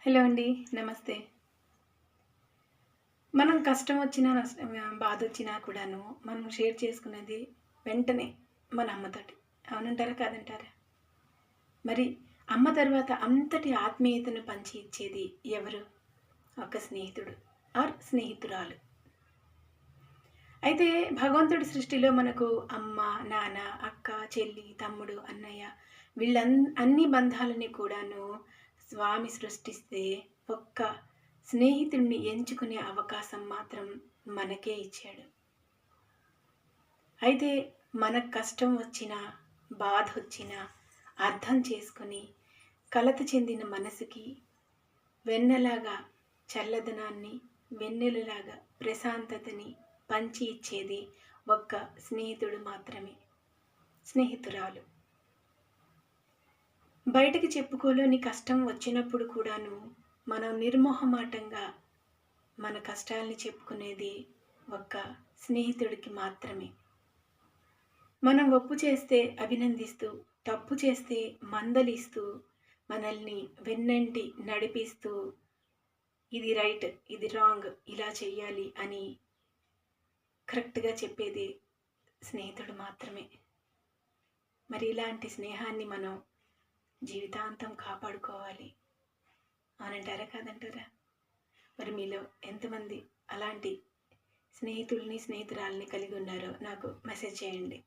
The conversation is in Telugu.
హలో అండి. నమస్తే. మనం కష్టం వచ్చినా, బాధొచ్చినా కూడాను మనం షేర్ చేసుకునేది వెంటనే మన అమ్మతోటి. అవునంటారా? కాదంటారా? మరి అమ్మ తర్వాత అంతటి ఆత్మీయతను పంచి ఇచ్చేది ఎవరు? ఒక స్నేహితుడు ఆర్ స్నేహితురాలు. అయితే భగవంతుడి సృష్టిలో మనకు అమ్మ, నాన్న, అక్క, చెల్లి, తమ్ముడు, అన్నయ్య అన్ని బంధాలని కూడాను స్వామి సృష్టిస్తే ఒక్క స్నేహితుడిని ఎంచుకునే అవకాశం మాత్రం మనకే ఇచ్చాడు. అయితే మనకు కష్టం వచ్చినా, బాధొచ్చినా అర్థం చేసుకొని కలత చెందిన మనసుకి వెన్నలాగా చల్లదనాన్ని, వెన్నెలలాగా ప్రశాంతతని పంచి ఇచ్చేది ఒక్క స్నేహితుడు మాత్రమే. స్నేహితురాలు. బయటకి చెప్పుకోలేని కష్టం వచ్చినప్పుడు కూడాను మనం నిర్మొహమాటంగా మన కష్టాల్ని చెప్పుకునేది ఒక్క స్నేహితుడికి మాత్రమే. మనం ఒప్పు చేస్తే అభినందిస్తూ, తప్పు చేస్తే మందలిస్తూ, మనల్ని వెన్నంటి నడిపిస్తూ ఇది రైట్, ఇది రాంగ్, ఇలా చెయ్యాలి అని కరెక్ట్‌గా చెప్పేది స్నేహితుడు మాత్రమే. మరి ఇలాంటి స్నేహాన్ని మనం జీవితాంతం కాపాడుకోవాలి. అవునంటారా? కాదంటారా? మరి మీలో ఎంతమంది అలాంటి స్నేహితుల్ని, స్నేహితురాల్ని కలిగి ఉన్నారో నాకు మెసేజ్ చేయండి.